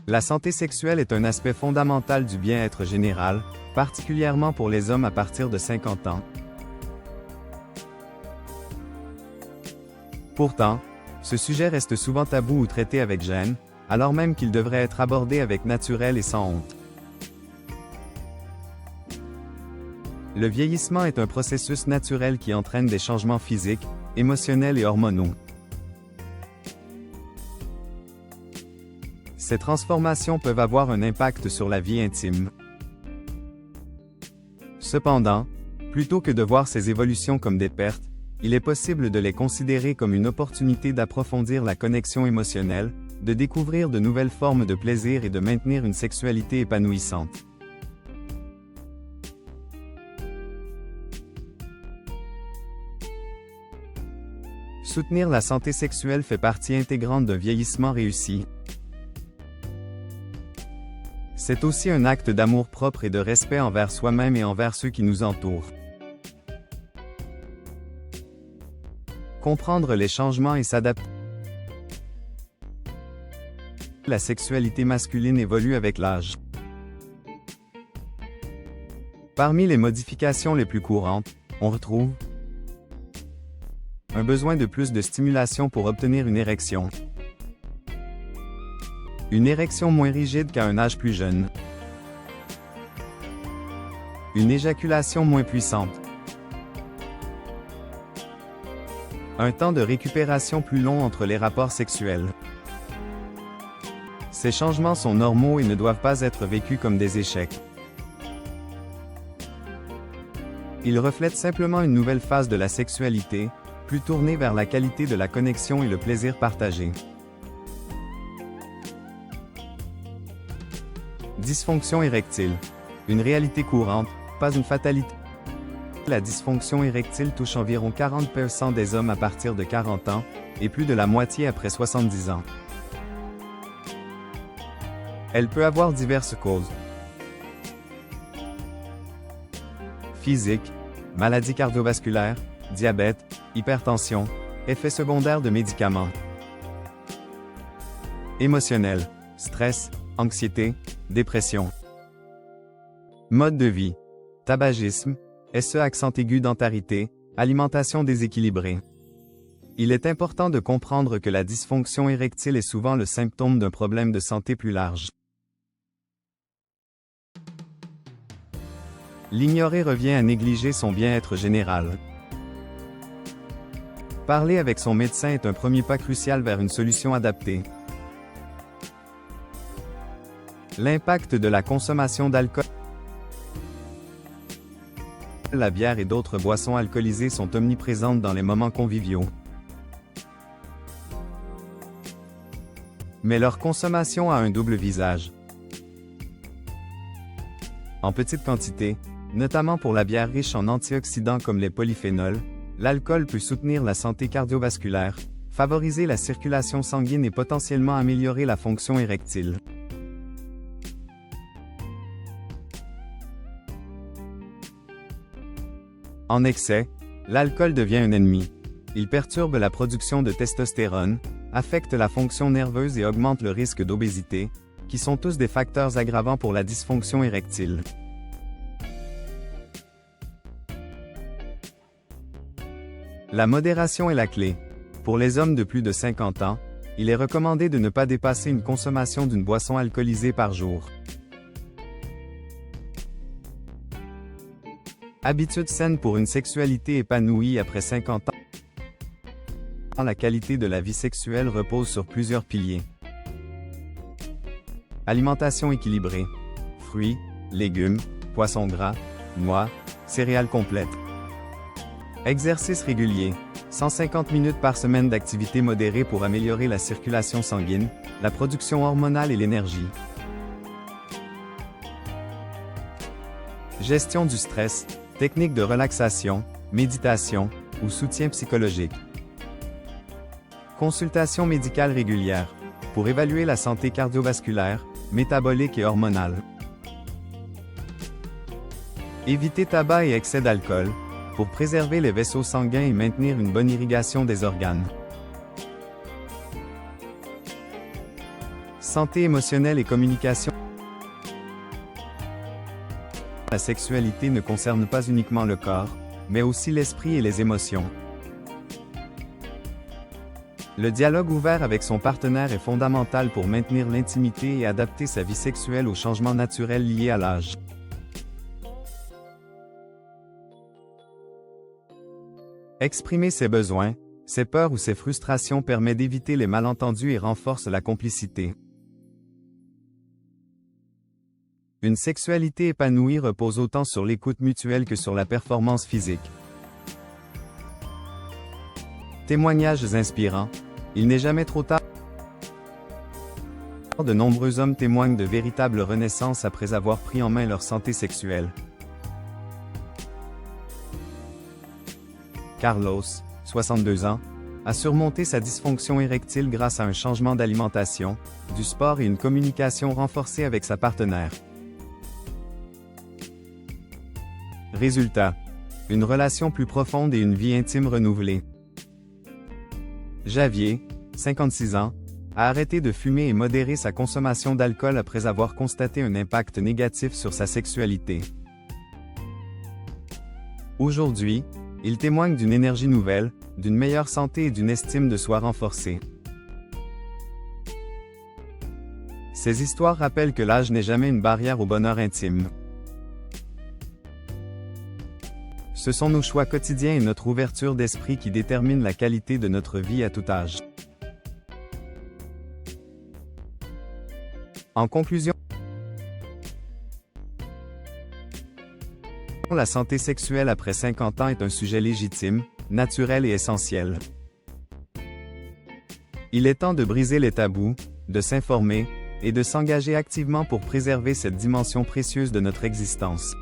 La santé sexuelle est un aspect fondamental du bien-être général, particulièrement pour les hommes à partir de 50 ans. Pourtant, ce sujet reste souvent tabou ou traité avec gêne, alors même qu'il devrait être abordé avec naturel et sans honte. Le vieillissement est un processus naturel qui entraîne des changements physiques, émotionnels et hormonaux. Ces transformations peuvent avoir un impact sur la vie intime. Cependant, plutôt que de voir ces évolutions comme des pertes, il est possible de les considérer comme une opportunité d'approfondir la connexion émotionnelle, de découvrir de nouvelles formes de plaisir et de maintenir une sexualité épanouissante. Soutenir la santé sexuelle fait partie intégrante d'un vieillissement réussi. C'est aussi un acte d'amour-propre et de respect envers soi-même et envers ceux qui nous entourent. Comprendre les changements et s'adapter. La sexualité masculine évolue avec l'âge. Parmi les modifications les plus courantes, on retrouve un besoin de plus de stimulation pour obtenir une érection. Une érection moins rigide qu'à un âge plus jeune. Une éjaculation moins puissante. Un temps de récupération plus long entre les rapports sexuels. Ces changements sont normaux et ne doivent pas être vécus comme des échecs. Ils reflètent simplement une nouvelle phase de la sexualité, plus tournée vers la qualité de la connexion et le plaisir partagé. Dysfonction érectile. Une réalité courante, pas une fatalité. La dysfonction érectile touche environ 40% des hommes à partir de 40 ans, et plus de la moitié après 70 ans. Elle peut avoir diverses causes. Physique, maladies cardiovasculaires, diabète, hypertension, effets secondaires de médicaments. Émotionnel, stress, anxiété, dépression. Mode de vie, tabagisme, SE accent aigu dentarité, alimentation déséquilibrée. Il est important de comprendre que la dysfonction érectile est souvent le symptôme d'un problème de santé plus large. L'ignorer revient à négliger son bien-être général. Parler avec son médecin est un premier pas crucial vers une solution adaptée. L'impact de la consommation d'alcool. La bière et d'autres boissons alcoolisées sont omniprésentes dans les moments conviviaux. Mais leur consommation a un double visage. En petite quantité, notamment pour la bière riche en antioxydants comme les polyphénols, l'alcool peut soutenir la santé cardiovasculaire, favoriser la circulation sanguine et potentiellement améliorer la fonction érectile. En excès, l'alcool devient un ennemi. Il perturbe la production de testostérone, affecte la fonction nerveuse et augmente le risque d'obésité, qui sont tous des facteurs aggravants pour la dysfonction érectile. La modération est la clé. Pour les hommes de plus de 50 ans, il est recommandé de ne pas dépasser une consommation d'une boisson alcoolisée par jour. Habitudes saines pour une sexualité épanouie après 50 ans. La qualité de la vie sexuelle repose sur plusieurs piliers. Alimentation équilibrée. Fruits, légumes, poissons gras, noix, céréales complètes. Exercice régulier. 150 minutes par semaine d'activité modérée pour améliorer la circulation sanguine, la production hormonale et l'énergie. Gestion du stress. Techniques de relaxation, méditation ou soutien psychologique. Consultation médicale régulière pour évaluer la santé cardiovasculaire, métabolique et hormonale. Éviter tabac et excès d'alcool pour préserver les vaisseaux sanguins et maintenir une bonne irrigation des organes. Santé émotionnelle et communication. La sexualité ne concerne pas uniquement le corps, mais aussi l'esprit et les émotions. Le dialogue ouvert avec son partenaire est fondamental pour maintenir l'intimité et adapter sa vie sexuelle aux changements naturels liés à l'âge. Exprimer ses besoins, ses peurs ou ses frustrations permet d'éviter les malentendus et renforce la complicité. Une sexualité épanouie repose autant sur l'écoute mutuelle que sur la performance physique. Témoignages inspirants. Il n'est jamais trop tard. De nombreux hommes témoignent de véritables renaissances après avoir pris en main leur santé sexuelle. Carlos, 62 ans, a surmonté sa dysfonction érectile grâce à un changement d'alimentation, du sport et une communication renforcée avec sa partenaire. Résultat: une relation plus profonde et une vie intime renouvelée. Javier, 56 ans, a arrêté de fumer et modéré sa consommation d'alcool après avoir constaté un impact négatif sur sa sexualité. Aujourd'hui, il témoigne d'une énergie nouvelle, d'une meilleure santé et d'une estime de soi renforcée. Ces histoires rappellent que l'âge n'est jamais une barrière au bonheur intime. Ce sont nos choix quotidiens et notre ouverture d'esprit qui déterminent la qualité de notre vie à tout âge. En conclusion, la santé sexuelle après 50 ans est un sujet légitime, naturel et essentiel. Il est temps de briser les tabous, de s'informer, et de s'engager activement pour préserver cette dimension précieuse de notre existence.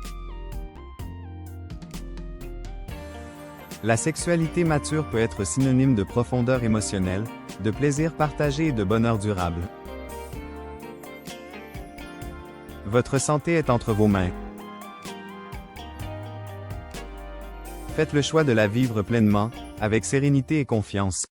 La sexualité mature peut être synonyme de profondeur émotionnelle, de plaisir partagé et de bonheur durable. Votre santé est entre vos mains. Faites le choix de la vivre pleinement, avec sérénité et confiance.